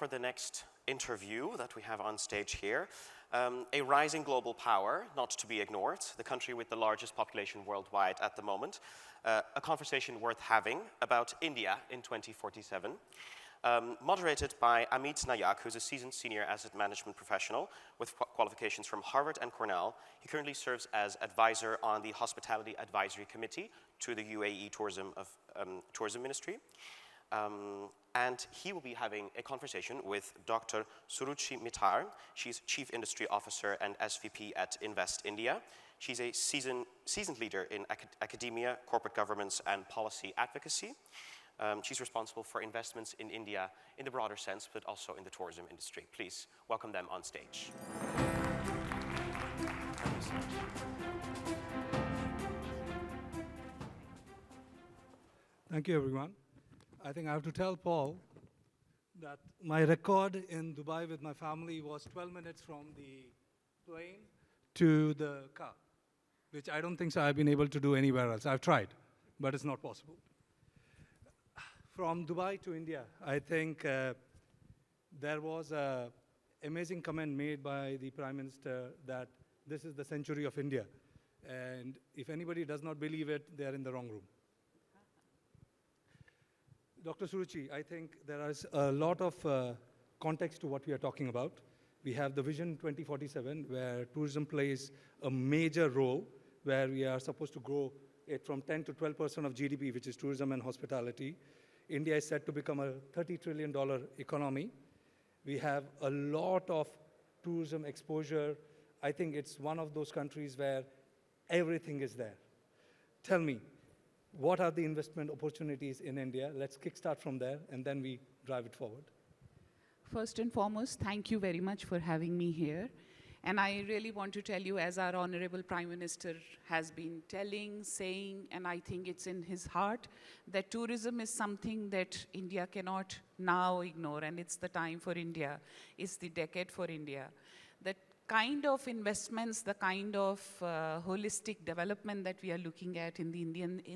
for the next interview that we have on stage here. A rising global power, not to be ignored, the country with the largest population worldwide at the moment. A conversation worth having about India in 2047. Moderated by Amit Nayak, who's a seasoned senior asset management professional with qualifications from Harvard and Cornell. He currently serves as advisor on the Hospitality Advisory Committee to the UAE Tourism Ministry. And he will be having a conversation with Dr. Suruchi Mittar. She's Chief Industry Officer and SVP at Invest India. She's a seasoned leader in academia, corporate governance, and policy advocacy. She's responsible for investments in India in the broader sense, but also in the tourism industry. Please welcome them on stage. Thank you, everyone. I think I have to tell Paul that my record in Dubai with my family was 12 minutes from the plane to the car, which I don't think so I've been able to do anywhere else. I've tried, but it's not possible. From Dubai to India, I think there was an amazing comment made by the Prime Minister that this is the century of India. And if anybody does not believe it, they're in the wrong room. Dr. Suruchi, I think there is a lot of context to what we are talking about. We have the Vision 2047, where tourism plays a major role, where we are supposed to grow it from 10 to 12% of GDP, which is tourism and hospitality. India is set to become a $30 trillion economy. We have a lot of tourism exposure. I think it's one of those countries where everything is there. Tell me, what are the investment opportunities in India? Let's kickstart from there, and then we drive it forward. First and foremost, thank you very much for having me here. And I really want to tell you, as our Honorable Prime Minister has been saying, and I think it's in his heart, that tourism is something that India cannot now ignore, and it's the time for India. It's the decade for India. The kind of investments, the kind of holistic development that we are looking at in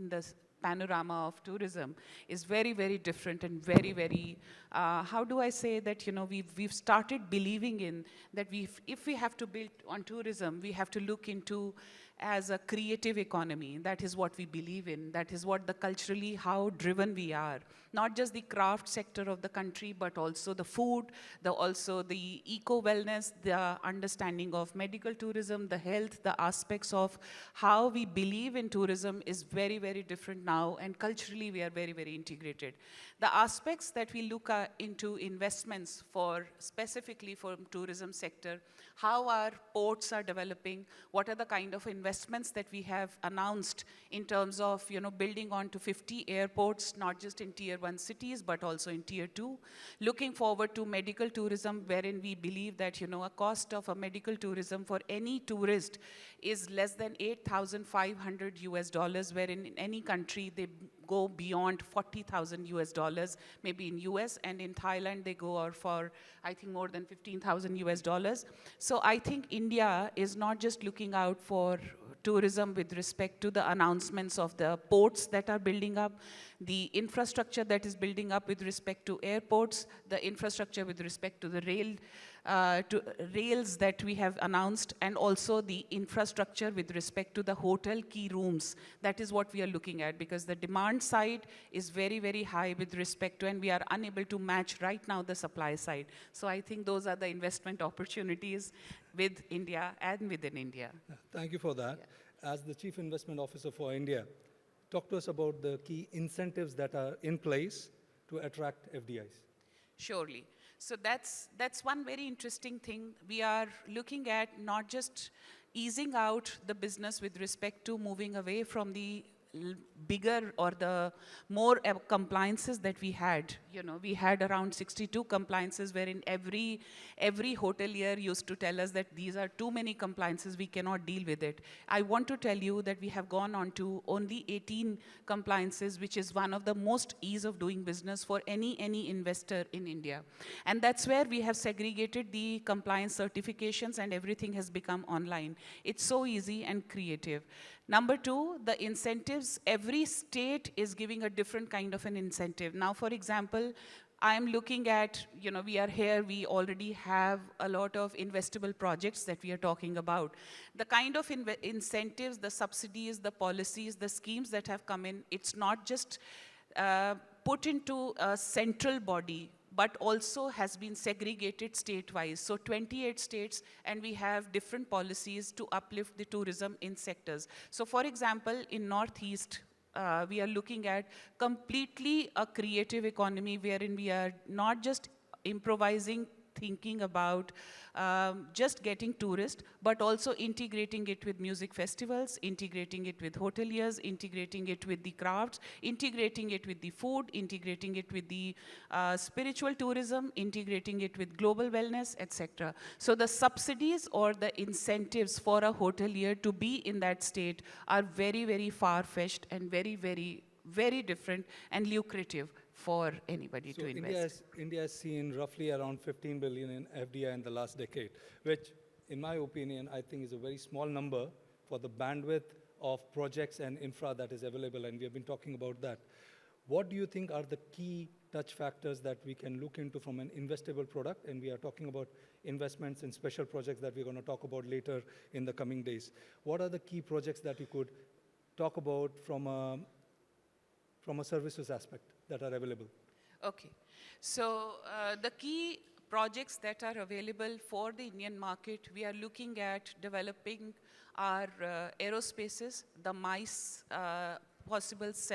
the panorama of tourism is very, very different and very, very, how do I say that, we've started believing in that if we have to build on tourism, we have to look into as a creative economy. That is what we believe in. That is what culturally how driven we are. Not just the craft sector of the country, but also the food, also the eco-wellness, the understanding of medical tourism, the health, the aspects of how we believe in tourism is very, very different now, and culturally we are very, very integrated. The aspects that we look into investments specifically for tourism sector, how our ports are developing, what are the kind of investments that we have announced in terms of building on to 50 airports, not just in tier 1 cities, but also in tier 2. Looking forward to medical tourism, wherein we believe that a cost of a medical tourism for any tourist is less than $8,500 wherein in any country they go beyond $40,000 maybe in US, and in Thailand they go for I think more than $15,000. So I think India is not just looking out for tourism with respect to the announcements of the ports that are building up, the infrastructure that is building up with respect to airports, the infrastructure with respect to the rails that we have announced, and also the infrastructure with respect to the hotel key rooms. That is what we are looking at, because the demand side is very, very high with respect to, and we are unable to match right now the supply side. So I think those are the investment opportunities with India and within India. Thank you for that. Yeah. As the Chief Investment Officer for India, talk to us about the key incentives that are in place to attract FDIs. Surely. So that's one very interesting thing. We are looking at not just easing out the business with respect to moving away from the bigger or the more compliances that we had. We had around 62 compliances, wherein every hotelier used to tell us that these are too many compliances, we cannot deal with it. I want to tell you that we have gone on to only 18 compliances, which is one of the most ease of doing business for any investor in India. And that's where we have segregated the compliance certifications, and everything has become online. It's so easy and creative. Number two, the incentives. Every state is giving a different kind of an incentive. Now, for example, I'm looking at, we are here, we already have a lot of investable projects that we are talking about. The kind of incentives, the subsidies, the policies, the schemes that have come in, it's not just put into a central body, but also has been segregated state-wise. So 28 states, and we have different policies to uplift the tourism in sectors. So for example, in Northeast, we are looking at completely a creative economy wherein we are not just improvising, thinking about just getting tourists, but also integrating it with music festivals, integrating it with hoteliers, integrating it with the crafts, integrating it with the food, integrating it with the spiritual tourism, integrating it with global wellness, etc. So the subsidies or the incentives for a hotelier to be in that state are very, very far-fetched and very, very, very different and lucrative for anybody to invest. India has seen roughly around 15 billion in FDI in the last decade, which, in my opinion, I think is a very small number for the bandwidth of projects and infra that is available, and we have been talking about that. What do you think are the key touch factors that we can look into from an investable product? And we are talking about investments in special projects that we're going to talk about later in the coming days. What are the key projects that you could talk about from a services aspect that are available? Okay, so the key projects that are available for the Indian market, we are looking at developing our aerospaces, the MICE possibilities,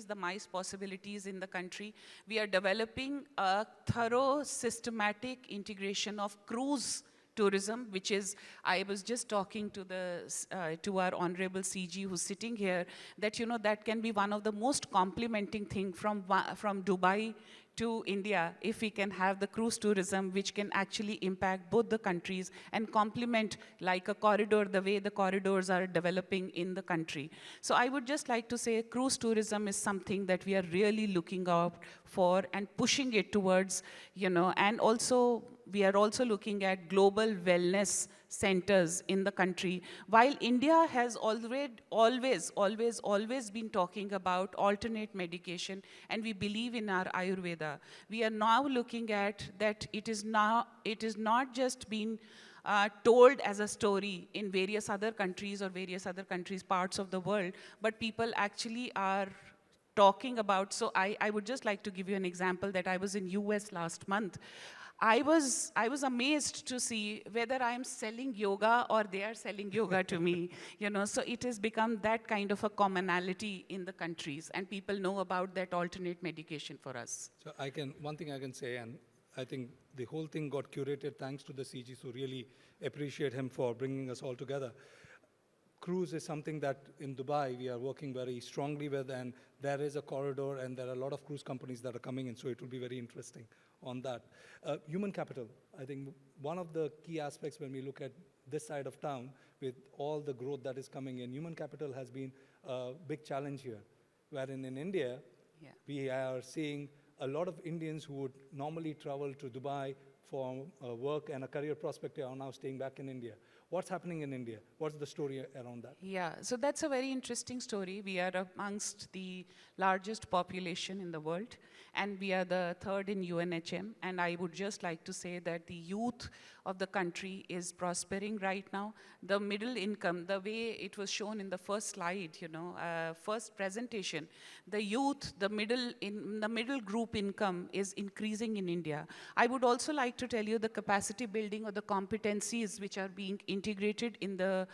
the MICE possibilities in the country. We are developing a thorough, systematic integration of cruise tourism, which is, I was just talking to to our honorable CG who's sitting here, that that can be one of the most complementing thing from Dubai to India, if we can have the cruise tourism, which can actually impact both the countries and complement like a corridor, the way the corridors are developing in the country. So I would just like to say cruise tourism is something that we are really looking out for and pushing it towards, and also we are also looking at global wellness centers in the country. While India has always been talking about alternate medication, and we believe in our Ayurveda, we are now looking at that it is not just been told as a story in various other countries or parts of the world, but people actually are talking about. So I would just like to give you an example that I was in US last month. I was amazed to see whether I'm selling yoga or they are selling yoga to me, so it has become that kind of a commonality in the countries, and people know about that alternate medication for us. So one thing I can say, and I think the whole thing got curated thanks to the CG, so really appreciate him for bringing us all together. Cruise is something that in Dubai we are working very strongly with, and there is a corridor and there are a lot of cruise companies that are coming in, so it will be very interesting on that. Human capital, I think one of the key aspects when we look at this side of town with all the growth that is coming in, human capital has been a big challenge here, wherein in India, we are seeing a lot of Indians who would normally travel to Dubai for work and a career prospect are now staying back in India. What's happening in India? What's the story around that? Yeah, so that's a very interesting story. We are amongst the largest population in the world, and we are the third in UNHM. And I would just like to say that the youth of the country is prospering right now. The middle income, the way it was shown in the first slide, first presentation, the youth, the middle group income is increasing in India. I would also like to tell you the capacity building or the competencies which are being integrated in the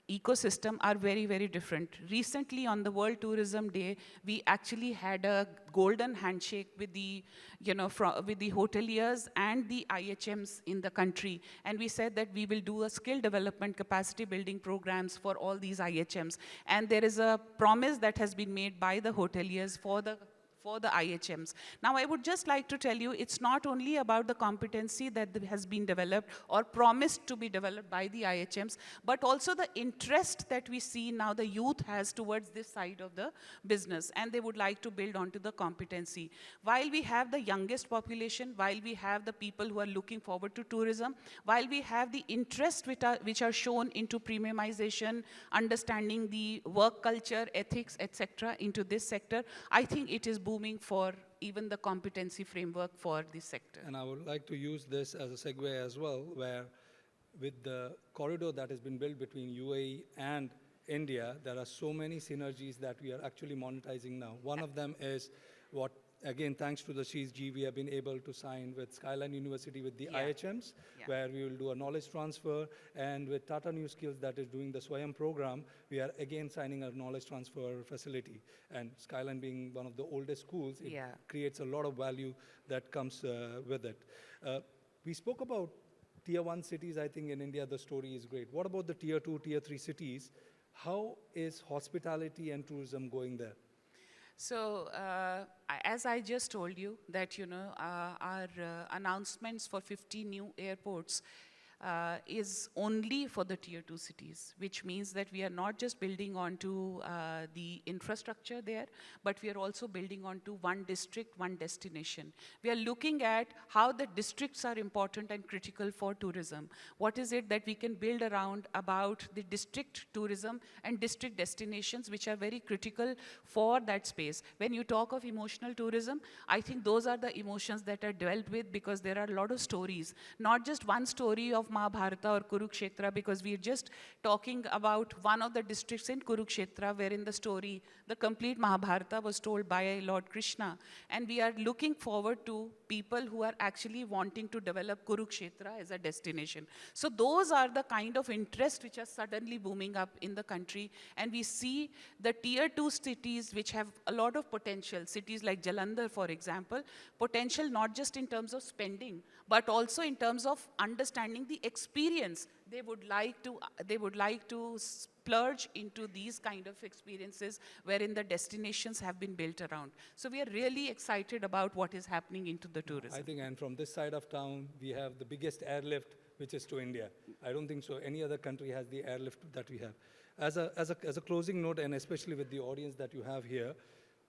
ecosystem are very, very different. Recently on the World Tourism Day, we actually had a golden handshake with the, with the hoteliers and the IHMs in the country. And we said that we will do a skill development capacity building programs for all these IHMs. And there is a promise that has been made by the hoteliers for the IHMs. Now, I would just like to tell you, it's not only about the competency that has been developed or promised to be developed by the IHMs, but also the interest that we see now the youth has towards this side of the business, and they would like to build onto the competency. While we have the youngest population, while we have the people who are looking forward to tourism, while we have the interest which are shown into premiumization, understanding the work culture, ethics, etc., into this sector, I think it is booming for even the competency framework for this sector. And I would like to use this as a segue as well, where with the corridor that has been built between UAE and India, there are so many synergies that we are actually monetizing now. One of them is what, again, thanks to the CSG, we have been able to sign with Skyline University with the IHMs, where we will do a knowledge transfer, and with Tata New Skills that is doing the Swayam program, we are again signing a knowledge transfer facility. And Skyline being one of the oldest schools, it creates a lot of value that comes with it. We spoke about tier 1 cities. I think in India, the story is great. What about the tier 2, tier 3 cities? How is hospitality and tourism going there? So, as I just told you, that our announcements for 50 new airports is only for the tier 2 cities, which means that we are not just building onto the infrastructure there, but we are also building onto one district, one destination. We are looking at how the districts are important and critical for tourism. What is it that we can build around about the district tourism and district destinations, which are very critical for that space. When you talk of emotional tourism, I think those are the emotions that are dealt with, because there are a lot of stories, not just one story of Mahabharata or Kurukshetra, because we are just talking about one of the districts in Kurukshetra, where in the story, the complete Mahabharata was told by Lord Krishna. And we are looking forward to people who are actually wanting to develop Kurukshetra as a destination. So those are the kind of interests which are suddenly booming up in the country. And we see the tier 2 cities which have a lot of potential, cities like Jalandhar, for example, potential not just in terms of spending, but also in terms of understanding the experience. They would like to splurge into these kind of experiences wherein the destinations have been built around. So we are really excited about what is happening into the tourism. I think, and from this side of town, we have the biggest airlift, which is to India. I don't think so any other country has the airlift that we have. As a closing note, and especially with the audience that you have here,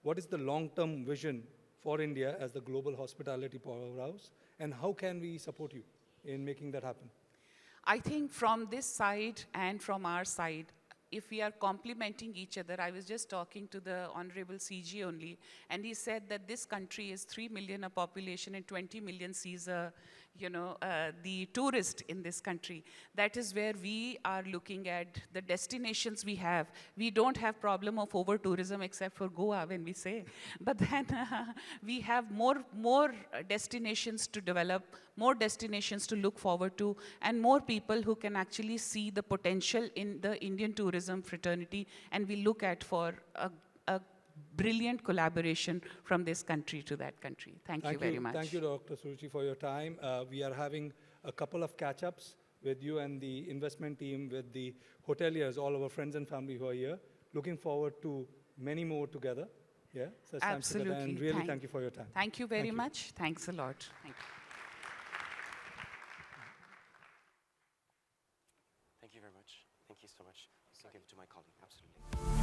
what is the long-term vision for India as the global hospitality powerhouse, and how can we support you in making that happen? I think from this side and from our side, if we are complementing each other, I was just talking to the Honorable CG only, and he said that this country is 3 million a population and 20 million sees the tourist in this country. That is where we are looking at the destinations we have. We don't have problem of over-tourism except for Goa when we say. But then we have more destinations to develop, more destinations to look forward to, and more people who can actually see the potential in the Indian tourism fraternity, and we look at for a brilliant collaboration from this country to that country. Thank you very much. Thank you, Dr. Suruchi, for your time. We are having a couple of catch-ups with you and the investment team, with the hoteliers, all our friends and family who are here. Looking forward to many more together. Yeah, absolutely. And really thank you for your time. Thank you very much. Thanks a lot. Thank you. Thank you very much. Thank you so much. You can give it to my colleague, absolutely.